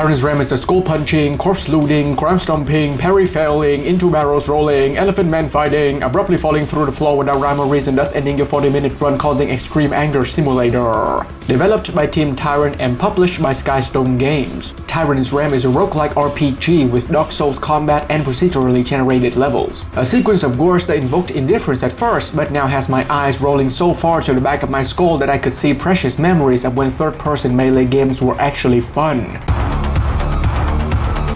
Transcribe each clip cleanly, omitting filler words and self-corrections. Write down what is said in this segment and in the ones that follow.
Tyrant's Realm is a skull punching, corpse looting, ground stomping, parry failing, into barrels rolling, elephant man fighting, abruptly falling through the floor without rhyme or reason, thus ending your 40-minute run causing extreme anger simulator. Developed by Team Tyrant and published by Skystone Games. Tyrant's Realm is a roguelike RPG with Dark Souls combat and procedurally generated levels. A sequence of gores that invoked indifference at first, but now has my eyes rolling so far to the back of my skull that I could see precious memories of when third-person melee games were actually fun.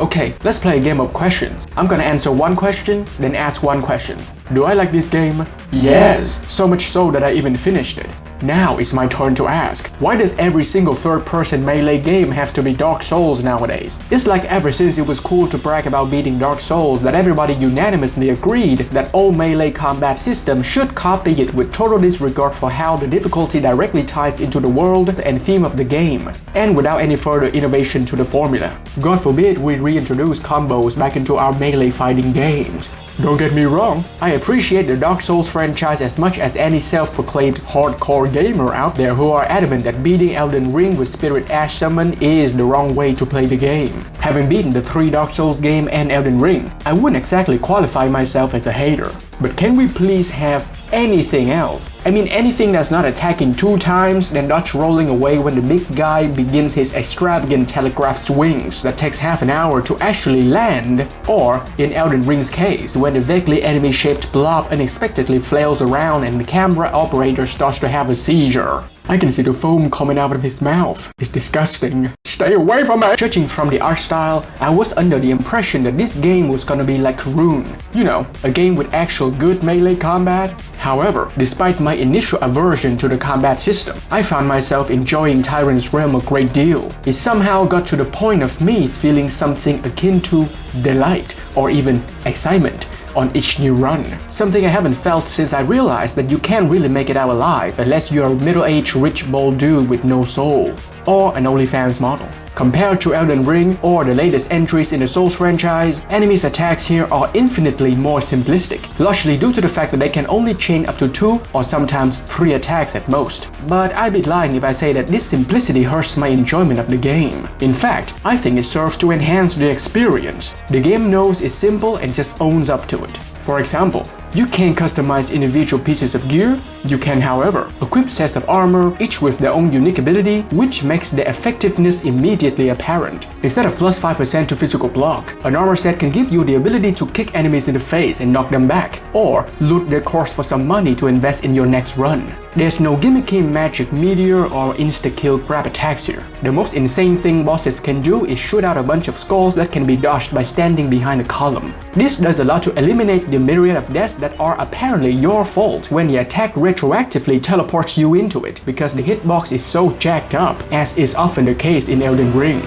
Okay, let's play a game of questions. I'm gonna answer one question, then ask one question. Do I like this game? Yes! So much so that I even finished it. Now it's my turn to ask, why does every single third-person melee game have to be Dark Souls nowadays? It's like ever since it was cool to brag about beating Dark Souls that everybody unanimously agreed that all melee combat systems should copy it with total disregard for how the difficulty directly ties into the world and theme of the game, and without any further innovation to the formula. God forbid we reintroduce combos back into our melee fighting games. Don't get me wrong, I appreciate the Dark Souls franchise as much as any self-proclaimed hardcore gamer out there who are adamant that beating Elden Ring with Spirit Ash Summon is the wrong way to play the game. Having beaten the 3 Dark Souls game and Elden Ring, I wouldn't exactly qualify myself as a hater. But can we please have anything else? I mean anything that's not attacking 2 times, then dodge rolling away when the big guy begins his extravagant telegraph swings that takes half an hour to actually land, or in Elden Ring's case, when the vaguely enemy-shaped blob unexpectedly flails around and the camera operator starts to have a seizure. I can see the foam coming out of his mouth. It's disgusting. Stay away from it! Judging from the art style, I was under the impression that this game was gonna be like Rune. You know, a game with actual good melee combat. However, despite my initial aversion to the combat system, I found myself enjoying Tyrant's Realm a great deal. It somehow got to the point of me feeling something akin to delight or even excitement on each new run. Something I haven't felt since I realized that you can't really make it out alive unless you're a middle-aged rich bald dude with no soul, or an OnlyFans model. Compared to Elden Ring or the latest entries in the Souls franchise, enemies' attacks here are infinitely more simplistic, largely due to the fact that they can only chain up to 2 or sometimes 3 attacks at most. But I'd be lying if I say that this simplicity hurts my enjoyment of the game. In fact, I think it serves to enhance the experience. The game knows it's simple and just owns up to it. For example, you can't customize individual pieces of gear. You can, however, equip sets of armor, each with their own unique ability, which makes their effectiveness immediately apparent. Instead of plus 5% to physical block, an armor set can give you the ability to kick enemies in the face and knock them back, or loot their corpse for some money to invest in your next run. There's no gimmicky magic meteor or insta-kill grab attacks here. The most insane thing bosses can do is shoot out a bunch of skulls that can be dodged by standing behind a column. This does a lot to eliminate the myriad of deaths that are apparently your fault when the attack retroactively teleports you into it because the hitbox is so jacked up, as is often the case in Elden Ring.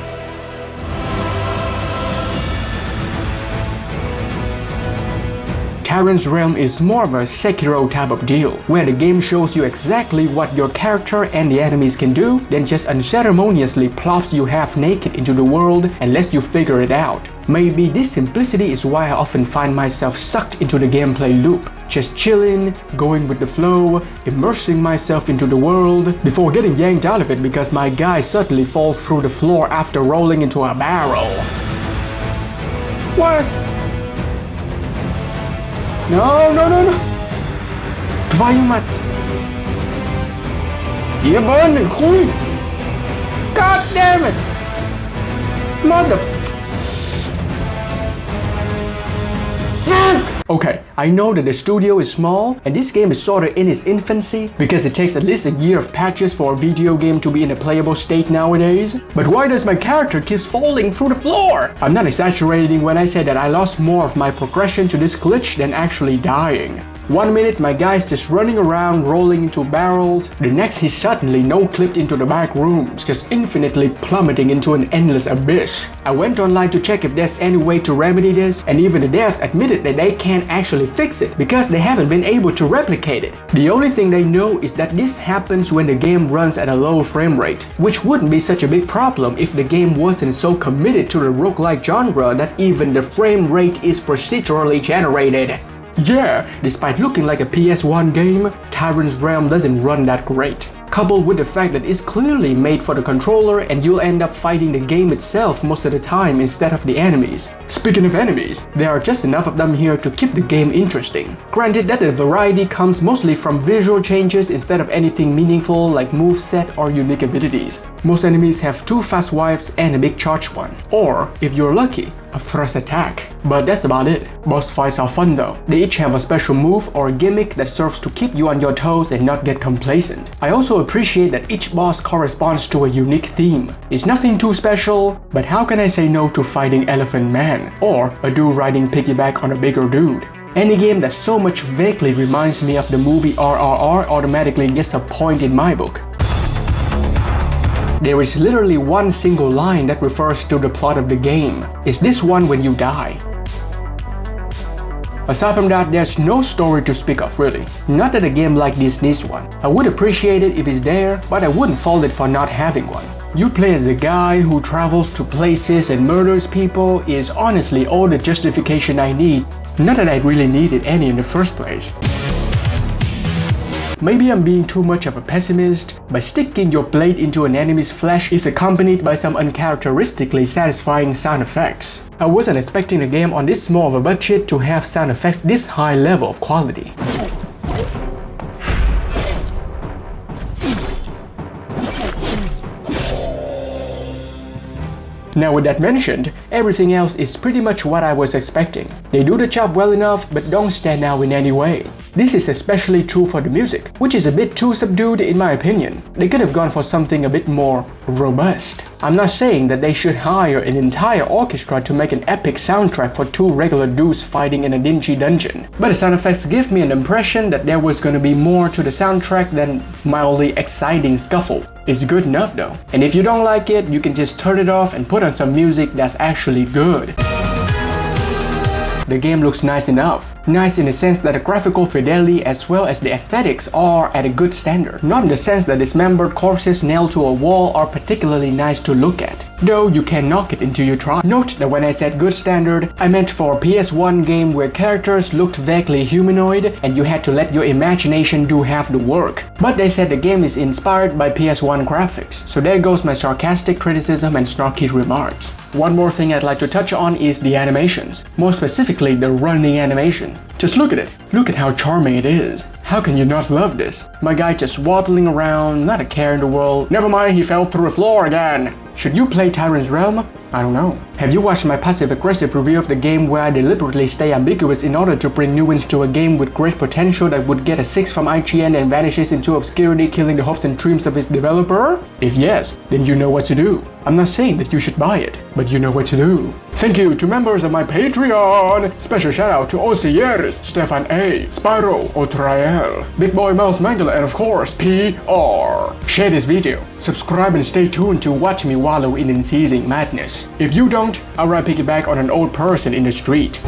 Tyrant's Realm is more of a Sekiro type of deal, where the game shows you exactly what your character and the enemies can do, then just unceremoniously plops you half naked into the world and lets you figure it out. Maybe this simplicity is why I often find myself sucked into the gameplay loop, just chilling, going with the flow, immersing myself into the world, before getting yanked out of it because my guy suddenly falls through the floor after rolling into a barrel. What? No. Твою мать! Ебаный хуй! God damn it! Mother... Okay, I know that the studio is small and this game is sorta in its infancy because it takes at least a year of patches for a video game to be in a playable state nowadays. But why does my character keep falling through the floor? I'm not exaggerating when I say that I lost more of my progression to this glitch than actually dying. 1 minute my guy's just running around rolling into barrels, the next he's suddenly no-clipped into the back rooms, just infinitely plummeting into an endless abyss. I went online to check if there's any way to remedy this, and even the devs admitted that they can't actually fix it because they haven't been able to replicate it. The only thing they know is that this happens when the game runs at a low frame rate, which wouldn't be such a big problem if the game wasn't so committed to the roguelike genre that even the frame rate is procedurally generated. Yeah, despite looking like a PS1 game, Tyrant's Realm doesn't run that great. coupled with the fact that it's clearly made for the controller and you'll end up fighting the game itself most of the time instead of the enemies. Speaking of enemies, there are just enough of them here to keep the game interesting. Granted that the variety comes mostly from visual changes instead of anything meaningful like moveset or unique abilities. Most enemies have 2 fast wipes and a big charge one, or if you're lucky, a thrust attack. But that's about it. Boss fights are fun though. They each have a special move or gimmick that serves to keep you on your toes and not get complacent. I also appreciate that each boss corresponds to a unique theme. It's nothing too special, but how can I say no to fighting Elephant Man or a dude riding piggyback on a bigger dude? Any game that so much vaguely reminds me of the movie RRR automatically gets a point in my book. There is literally one single line that refers to the plot of the game. It's this one when you die. Aside from that, there's no story to speak of really. Not that a game like this needs one. I would appreciate it if it's there, but I wouldn't fault it for not having one. You play as a guy who travels to places and murders people is honestly all the justification I need. Not that I really needed any in the first place. Maybe I'm being too much of a pessimist, but sticking your blade into an enemy's flesh is accompanied by some uncharacteristically satisfying sound effects. I wasn't expecting a game on this small of a budget to have sound effects this high level of quality. Now with that mentioned, everything else is pretty much what I was expecting. They do the job well enough but don't stand out in any way. This is especially true for the music, which is a bit too subdued in my opinion. They could have gone for something a bit more robust. I'm not saying that they should hire an entire orchestra to make an epic soundtrack for 2 regular dudes fighting in a dingy dungeon, but the sound effects give me an impression that there was gonna be more to the soundtrack than mildly exciting scuffle. It's good enough though, and if you don't like it, you can just turn it off and put on some music that's actually good. The game looks nice enough. Nice in the sense that the graphical fidelity as well as the aesthetics are at a good standard. Not in the sense that dismembered corpses nailed to a wall are particularly nice to look at, though you can knock it until you try. Note that when I said good standard, I meant for a PS1 game where characters looked vaguely humanoid and you had to let your imagination do half the work. But they said the game is inspired by PS1 graphics, so there goes my sarcastic criticism and snarky remarks. One more thing I'd like to touch on is the animations, more specifically the running animation. Just look at it. Look at how charming it is. How can you not love this? My guy just waddling around, not a care in the world. Never mind, he fell through the floor again. Should you play Tyrant's Realm? I don't know. Have you watched my passive-aggressive review of the game where I deliberately stay ambiguous in order to bring nuance to a game with great potential that would get a 6 from IGN and vanishes into obscurity, killing the hopes and dreams of its developer? If yes, then you know what to do. I'm not saying that you should buy it, but you know what to do. Thank you to members of my Patreon! Special shout out to Osiers, Stefan A, Spyro, Otrael, Big Boy Mouse Mangala, and of course, PR. Share this video, subscribe and stay tuned to watch me wallow in unceasing madness. If you don't, I'll ride piggyback on an old person in the street.